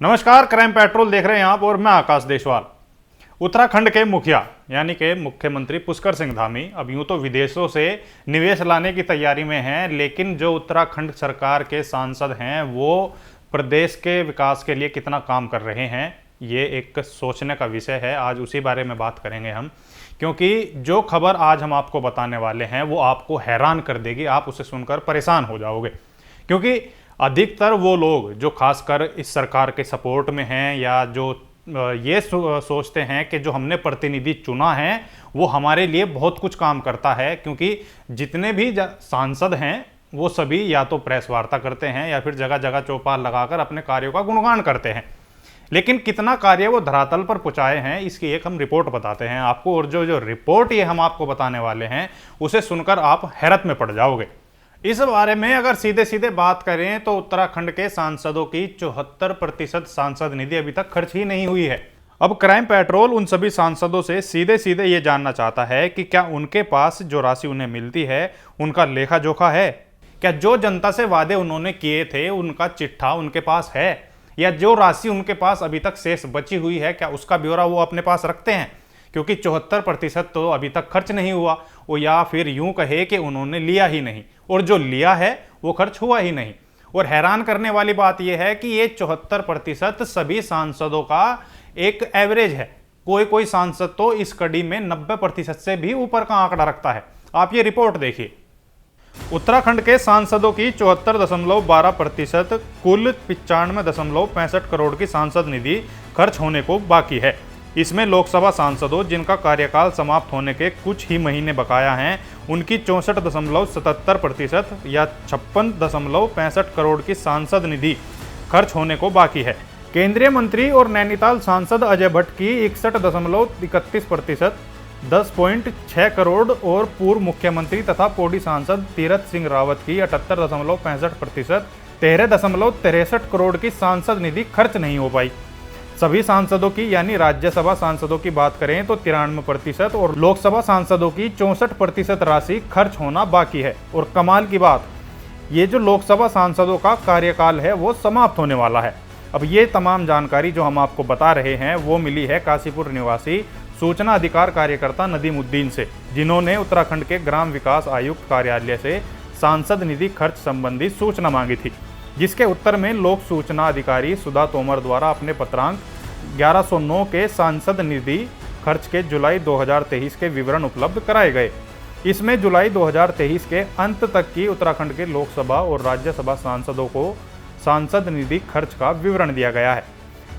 नमस्कार, crime petrol देख रहे हैं आप और मैं आकाश देशवाल। उत्तराखंड के मुखिया यानी कि मुख्यमंत्री पुष्कर सिंह धामी अब यूं तो विदेशों से निवेश लाने की तैयारी में हैं, लेकिन जो उत्तराखंड सरकार के सांसद हैं वो प्रदेश के विकास के लिए कितना काम कर रहे हैं, ये एक सोचने का विषय है। आज उसी बारे में बात करेंगे हम, क्योंकि जो खबर आज हम आपको बताने वाले हैं वो आपको हैरान कर देगी। आप उसे सुनकर परेशान हो जाओगे, क्योंकि अधिकतर वो लोग जो खासकर इस सरकार के सपोर्ट में हैं या जो ये सोचते हैं कि जो हमने प्रतिनिधि चुना है वो हमारे लिए बहुत कुछ काम करता है, क्योंकि जितने भी सांसद हैं वो सभी या तो प्रेस वार्ता करते हैं या फिर जगह जगह चौपाल लगाकर अपने कार्यों का गुणगान करते हैं, लेकिन कितना कार्य वो धरातल पर पहुंचाए हैं इसकी एक हम रिपोर्ट बताते हैं आपको। और जो रिपोर्ट ये हम आपको बताने वाले हैं उसे सुनकर आप हैरत में पड़ जाओगे। इस बारे में अगर सीधे सीधे बात करें तो उत्तराखंड के सांसदों की 74% सांसद निधि अभी तक खर्च ही नहीं हुई है। अब क्राइम पेट्रोल उन सभी सांसदों से सीधे सीधे ये जानना चाहता है कि क्या उनके पास जो राशि उन्हें मिलती है उनका लेखा जोखा है, क्या जो जनता से वादे उन्होंने किए थे उनका चिट्ठा उनके पास है, या जो राशि उनके पास अभी तक शेष बची हुई है क्या उसका ब्यौरा वो अपने पास रखते हैं, क्योंकि 74% तो अभी तक खर्च नहीं हुआ, वो या फिर यूं कहे कि उन्होंने लिया ही नहीं, और जो लिया है वो खर्च हुआ ही नहीं। और हैरान करने वाली बात यह है कि ये 74% सभी सांसदों का एक एवरेज है। कोई कोई सांसद तो इस कड़ी में 90% से भी ऊपर का आंकड़ा रखता है। आप ये रिपोर्ट देखिए। उत्तराखंड के सांसदों की 74.12% कुल 95.65 करोड़ की सांसद निधि खर्च होने को बाकी है। इसमें लोकसभा सांसदों जिनका कार्यकाल समाप्त होने के कुछ ही महीने बकाया हैं उनकी 64.77% या 56.65 करोड़ की सांसद निधि खर्च होने को बाकी है। केंद्रीय मंत्री और नैनीताल सांसद अजय भट्ट की 61.31%, 10.6 करोड़ और पूर्व मुख्यमंत्री तथा पौड़ी सांसद तीरथ सिंह रावत की 78.65%, 13.63 करोड़ की सांसद निधि खर्च नहीं हो पाई। सभी सांसदों की यानी राज्यसभा सांसदों की बात करें तो 93% और लोकसभा सांसदों की 64% राशि खर्च होना बाकी है। और कमाल की बात, ये जो लोकसभा सांसदों का कार्यकाल है वो समाप्त होने वाला है। अब ये तमाम जानकारी जो हम आपको बता रहे हैं वो मिली है काशीपुर निवासी सूचना अधिकार कार्यकर्ता नदीम उद्दीन से, जिन्होंने उत्तराखंड के ग्राम विकास आयुक्त कार्यालय से सांसद निधि खर्च संबंधी सूचना मांगी थी, जिसके उत्तर में लोक सूचना अधिकारी सुधा तोमर द्वारा अपने पत्रांक 1109 के सांसद निधि खर्च के जुलाई 2023 के विवरण उपलब्ध कराए गए। इसमें जुलाई 2023 के अंत तक की उत्तराखंड के लोकसभा और राज्यसभा सांसदों को सांसद निधि खर्च का विवरण दिया गया है।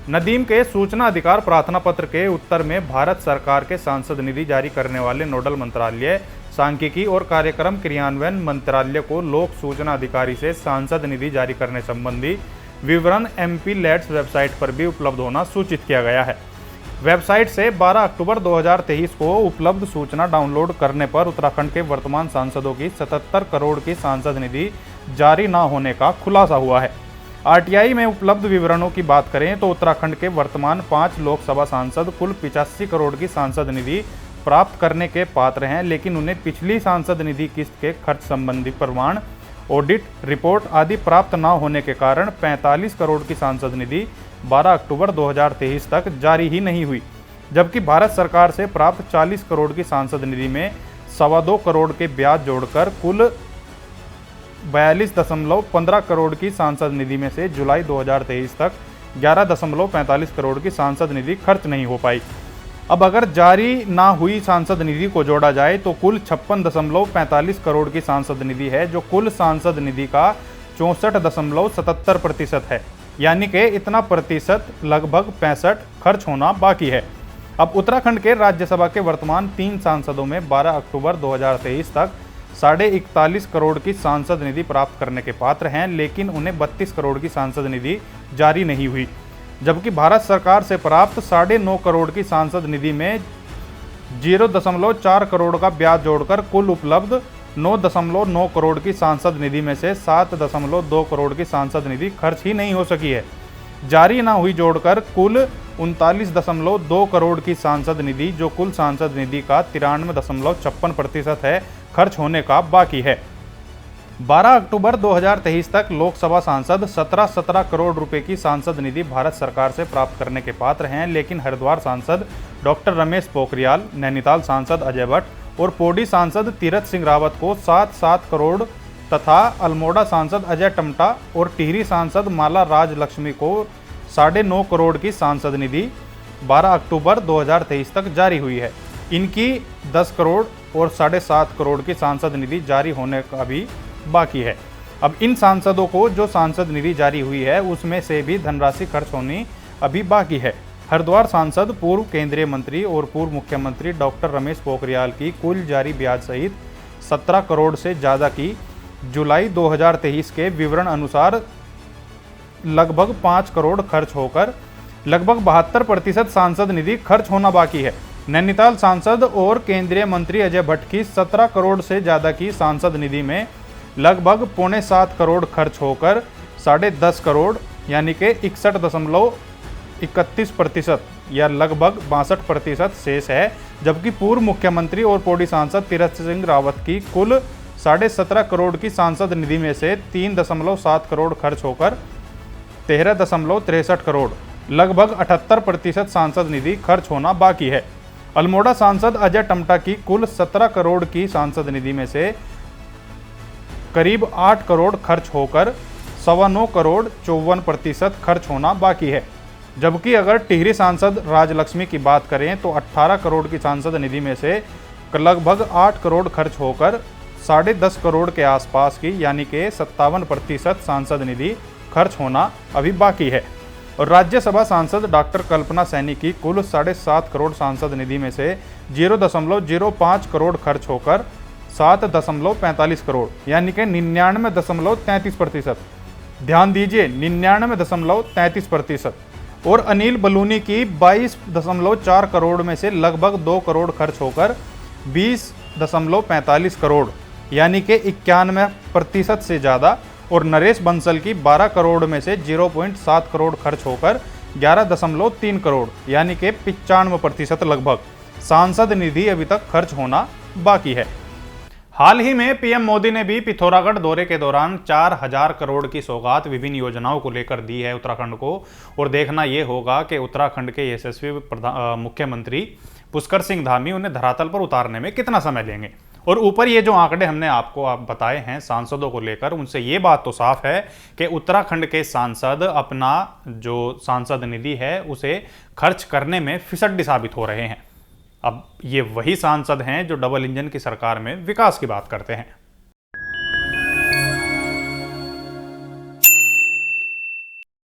नदीम के सूचना अधिकार प्रार्थना पत्र के उत्तर में भारत सरकार के सांसद निधि जारी करने वाले नोडल मंत्रालय सांख्यिकी और कार्यक्रम क्रियान्वयन मंत्रालय को लोक सूचना अधिकारी से सांसद निधि जारी करने संबंधी विवरण MP-LADS वेबसाइट पर भी उपलब्ध होना सूचित किया गया है। वेबसाइट से 12 अक्टूबर 2023 को उपलब्ध सूचना डाउनलोड करने पर उत्तराखंड के वर्तमान सांसदों की 77 करोड़ की सांसद निधि जारी न होने का खुलासा हुआ है। RTI में उपलब्ध विवरणों की बात करें तो उत्तराखंड के वर्तमान 5 लोकसभा सांसद कुल 85 करोड़ की सांसद निधि प्राप्त करने के पात्र हैं, लेकिन उन्हें पिछली सांसद निधि किस्त के खर्च संबंधी प्रमाण, ऑडिट रिपोर्ट आदि प्राप्त न होने के कारण 45 करोड़ की सांसद निधि 12 अक्टूबर 2023 तक जारी ही नहीं हुई, जबकि भारत सरकार से प्राप्त 40 करोड़ की सांसद निधि में 2.25 करोड़ के ब्याज जोड़कर कुल 42.15 करोड़ की सांसद निधि में से जुलाई 2023 तक 11.45 करोड़ की सांसद निधि खर्च नहीं हो पाई। अब अगर जारी ना हुई सांसद निधि को जोड़ा जाए तो कुल 56.45 करोड़ की सांसद निधि है, जो कुल सांसद निधि का 64.77% है, यानी कि इतना प्रतिशत लगभग 65 खर्च होना बाकी है। अब उत्तराखंड के राज्यसभा के वर्तमान 3 सांसदों में 12 अक्टूबर 2023 तक 41.5 करोड़ की सांसद निधि प्राप्त करने के पात्र हैं, लेकिन उन्हें 32 करोड़ की सांसद निधि जारी नहीं हुई, जबकि भारत सरकार से प्राप्त 9.5 करोड़ की सांसद निधि में 0.4 करोड़ का ब्याज जोड़कर कुल उपलब्ध 9.9 करोड़ की सांसद निधि में से 7.2 करोड़ की सांसद निधि खर्च ही नहीं हो सकी है। जारी ना हुई जोड़कर कुल 39.2 करोड़ की सांसद निधि, जो कुल सांसद निधि का 93.56% है, खर्च होने का बाकी है। 12 अक्टूबर 2023 तक लोकसभा सांसद 17 करोड़ रुपए की सांसद निधि भारत सरकार से प्राप्त करने के पात्र हैं, लेकिन हरिद्वार सांसद डॉक्टर रमेश पोखरियाल, नैनीताल सांसद अजय भट्ट और पौडी सांसद तीरथ सिंह रावत को 7 करोड़ तथा अल्मोड़ा सांसद अजय टम्टा और टिहरी सांसद माला राजलक्ष्मी को 9.5 करोड़ की सांसद निधि 12 अक्टूबर 2023 तक जारी हुई है। इनकी 10 करोड़ और 7.5 करोड़ की सांसद निधि जारी होने का भी बाकी है। अब इन सांसदों को जो सांसद निधि जारी हुई है उसमें से भी धनराशि खर्च होनी अभी बाकी है। हरिद्वार सांसद पूर्व केंद्रीय मंत्री और पूर्व मुख्यमंत्री डॉक्टर रमेश पोखरियाल की कुल जारी ब्याज सहित 17 करोड़ से ज़्यादा की जुलाई 2023 के विवरण अनुसार लगभग 5 करोड़ खर्च होकर लगभग 72% सांसद निधि खर्च होना बाकी है। नैनीताल सांसद और केंद्रीय मंत्री अजय भट्ट की 17 करोड़ से ज़्यादा की सांसद निधि में लगभग 6.25 करोड़ खर्च होकर 10.5 करोड़ यानी कि 61.31% या लगभग 62% शेष है, जबकि पूर्व मुख्यमंत्री और पौडी सांसद तीरथ सिंह रावत की कुल 17.5 करोड़ की सांसद निधि में से 3.7 करोड़ खर्च होकर 13.63 करोड़ लगभग 78% सांसद निधि खर्च होना बाकी है। अल्मोड़ा सांसद अजय टम्टा की कुल 17 करोड़ की सांसद निधि में से करीब 8 करोड़ खर्च होकर 9.25 करोड़ 54% खर्च होना बाकी है, जबकि अगर टिहरी सांसद राजलक्ष्मी की बात करें तो 18 करोड़ की सांसद निधि में से लगभग 8 करोड़ खर्च होकर 10.5 करोड़ के आसपास की यानी कि 57% सांसद निधि खर्च होना अभी बाकी है। और राज्यसभा सांसद डॉक्टर कल्पना सैनी की कुल 7.5 करोड़ सांसद निधि में से 0.05 करोड़ खर्च होकर 7.45 करोड़ यानी कि 99.33%। ध्यान दीजिए 99.33%। और अनिल बलूनी की 22.4 करोड़ में से लगभग 2 करोड़ खर्च होकर 20.45 करोड़ यानी कि 91% से ज़्यादा। और नरेश बंसल की 12 करोड़ में से 0.7 करोड़ खर्च होकर 11.3 करोड़ यानी कि 95% लगभग सांसद निधि अभी तक खर्च होना बाकी है। हाल ही में पीएम मोदी ने भी पिथौरागढ़ दौरे के दौरान 4000 करोड़ की सौगात विभिन्न योजनाओं को लेकर दी है उत्तराखंड को। और देखना यह होगा कि उत्तराखंड के यशस्वी मुख्यमंत्री पुष्कर सिंह धामी उन्हें धरातल पर उतारने में कितना समय लेंगे। और ऊपर ये जो आंकड़े हमने आपको बताए हैं सांसदों को लेकर, उनसे ये बात तो साफ है कि उत्तराखंड के सांसद अपना जो सांसद निधि है उसे खर्च करने में फिसड्डी साबित हो रहे हैं। अब ये वही सांसद हैं जो डबल इंजन की सरकार में विकास की बात करते हैं।